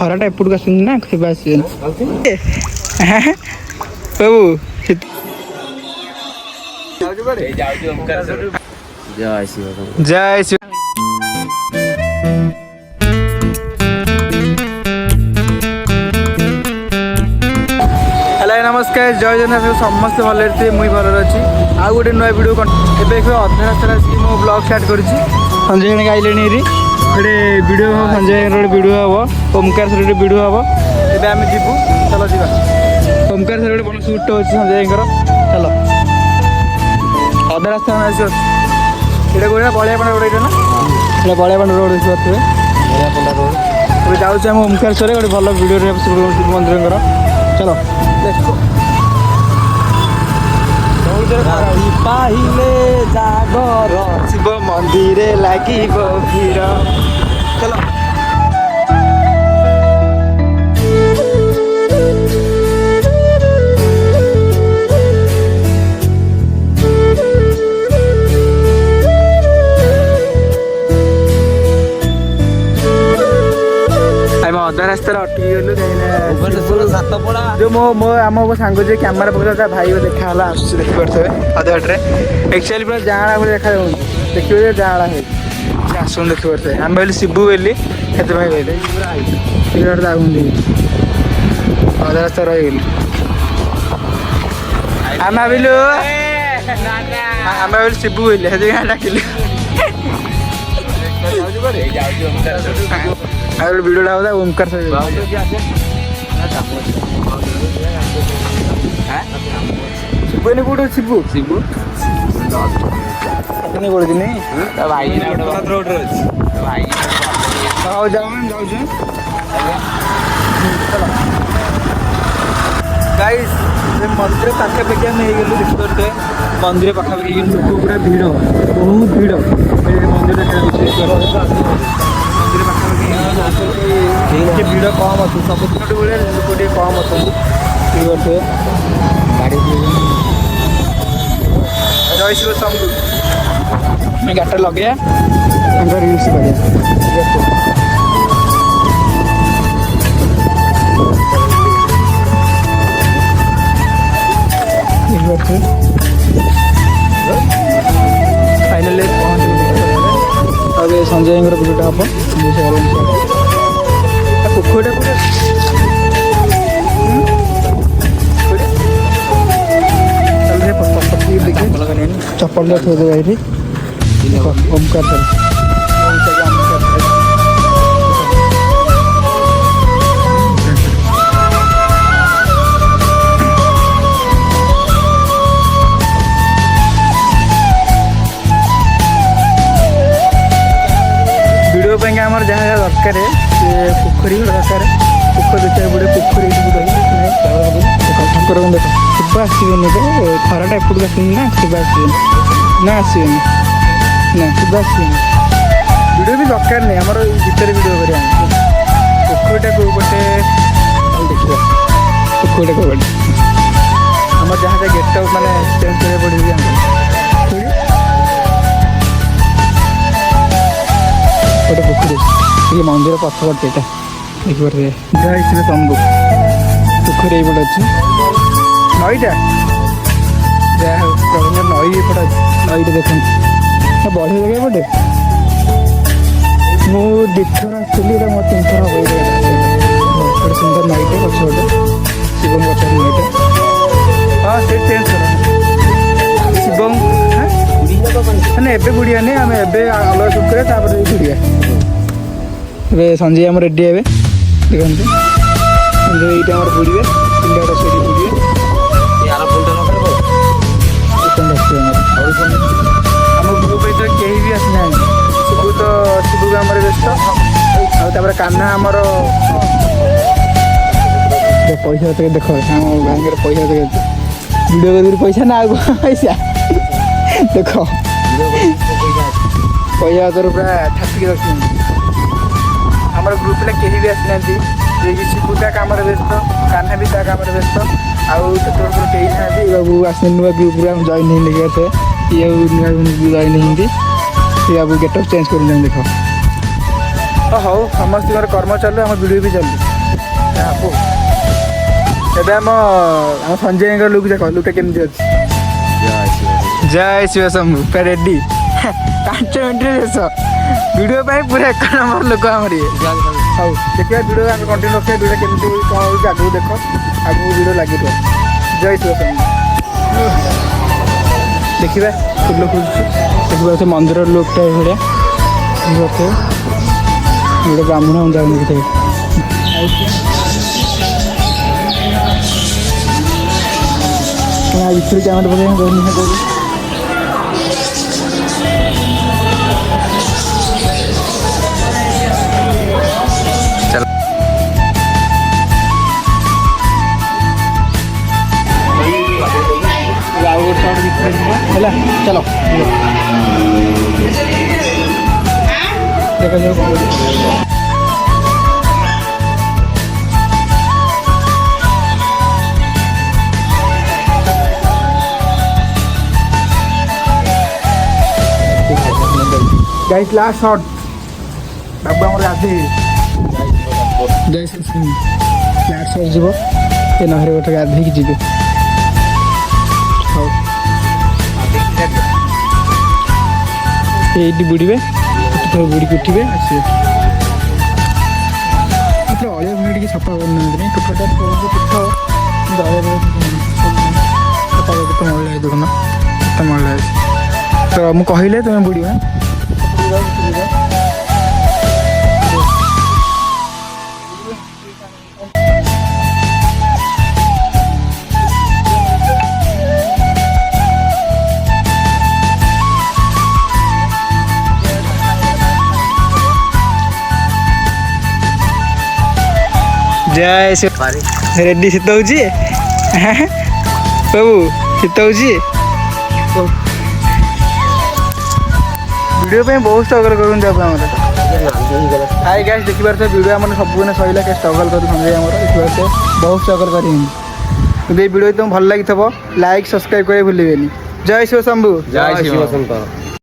ଖରାଟା ଏପଟକୁ ଆସୁନି ନା କେବେ ଆସିବେନି ବାବୁ। ଜୟ ଶିବ। नमस्कार जय जगन्नाथ समस्ते भल मुई भल अच्छी आउ गोटे नुआ भिडियो अधा रास्ता आसिक मो ब्लॉग स्टार्ट करुँची संजय जन आइले गोटे भिडियो हम संजय गोटे भिडियो हम ओमकार सर गोटे भिडियो हम एवं आम जीवु चलो जा ओमकार सर गोटे बड़ सुट अच्छी संजय चलो अधा रास्ता आस ये गोटे बलियापाड़ा रोड ये ना ये बलियापाड़ा रोड देखिए रोड जाऊँ ओमकार सर गोटे भल भिडियो शिव मंदिर चलो पाहिले जागर शिव मंदिर लगे भीड़ चलो अधा रास्तार अटकी गलु जो मो आम सांग जो कैमेरा पकड़ा भाई देखा आस देखिपे अधे बाटे एक्चुअली पूरा जाँला भाई देखा देखिए जाँला है आसन देखिपे आम भाई शिबू बोली से कहले जाऊँगी अधा रास्ता रही आम भाविलु आम भाविलु शिबू बोली से डाकिलु वीडियो होता ओमकार से शिबू कौट शिबू शिबू नहीं बोल नहीं गाइस मंदिर पाखापाखि आम गलु देखते मंदिर पाखापाखि लोक पूरा भीड़ बहुत भीड़ मंदिर मंदिर भीड़ कम अच्छे सब दिन भाई लोक कम अच्छे गाड़ी जय शिव शंभु गाड़ी लगे रिल्स फाइनली अब संजय भिडियोटा हम पोखरीटा चप्पल थोड़े ये ओमकार वीडियो आमर जहाँ जहाँ दरकार पोखरी दरकार पोखरी देखा पड़े पोखरी ठाकुर देख शिव आसबेनि खराटा एपटू आसनी ना शिव आसबेनि ना आसबेनि ना शिव आसबेनि वीडियो भी दरकार नहीं आमर भितर वीडियो कर पोखरीटा कौ पटे देखा पोखरीटा कौ पटे आम जहाँ जहाँ गेट आउट मैंने चेंज करा पड़े गोटे पोखरी ये मंदिर पछपटे यहाँ देखिए जय शिव शंभु पोखरी ये अच्छी नईटा जहाँ नई एपटे नईटा देखते बढ़िया जगह पटे मुझे दिथर आसली मो 3 थर हम गोटे सुंदर नईटे पछपटे शिव पचार नईटा हाँ से चेंज कर शिव मैंने एबे बुड़िया नहीं आम एबे अलग सुट करा बुड़िया ए संजय आम रेडी हे देखते संजय ये बुड़े पिंडा से बुड़े आम ग्रुप कहीं भी आसना शिबू तो शिबू आम व्यस्त आपर कान्हा आमर पैसा देख आम बैंक पैसा वीडियो कर पैसा ना पैसा देख पैसा हाथ पूरा ठापिक रखी आम ग्रुप कहीं भी आसना शिबू ता कम व्यस्त कान्हा भी ता कम व्यस्त आउ कहीं ना बाबू आस नुआ ग्रुप जॉइन नहीं लगे ये नुआ जॉइन नहीं बाबू गेटअप चेंज कर देख हाँ समस्त कर्म चलू आम वीडियो भी चलू। ଏବେ ଆମ ସଞ୍ଜୟଙ୍କ ଲୁକ୍ ଦେଖ ଲୁକ୍ଟା କେମିତି ଅଛି। ଜୟ ଶିବ ଶମ୍ଭୁ ପୁରା ରେଡି 5 ମିନିଟ୍ରେ ଶେଷ ଭିଡ଼ିଓ ପାଇଁ ପୁରା 1 ନମ୍ବର ଲୋକ ଆମର ଇଏ। ହଉ ଦେଖିବା ଭିଡ଼ିଓ ଆମେ କଣ୍ଟିନ୍ୟୁ ରଖିବା ଭିଡ଼ିଓ କେମିତି କ'ଣ ହେଉଛି ଆଗକୁ ଦେଖ ଆଗକୁ ଭିଡ଼ିଓ ଲାଗିବ। ଜୟ ଶିବ ଶମ୍ଭୁ ଦେଖିବା ଫୁଲ ଖୋଲୁଛି ଦେଖିବା ସେ ମନ୍ଦିର ଲୁକ୍ଟା ଏଇଭଳିଆ ଗୋଟେ ବ୍ରାହ୍ମଣ ଯାଉନି ଭିତରେ ଭିତରେ କ୍ୟାମେରା ପକେଇବା ହେଲା ଚାଲ ଦେଖାଯାଉ। गाइस लास्ट शॉट बाबू आम गाधे जय श्री सिंह लास्ट शॉट जीव ए नहर गोटे गाधे जी ये बुड़े बुड़ी उठे आसवे अलिया भूमि टे सफा करना टोटा पीठ सफा करते मईला देखना मईला तो मुझे कहले तुम्हें बुड़ जय शिव रेडी शीत हो बाबू शीत हो वीडियो पे बहुत स्ट्रगल करूँ हाई गैस देखिए वीडियो आम सब सैला के स्ट्रगल कर संजय आम देखिए बहुत स्ट्रगल कर वीडियो तुम भल लगी लाइक सब्सक्राइब कर भूल जय शिव शंभु।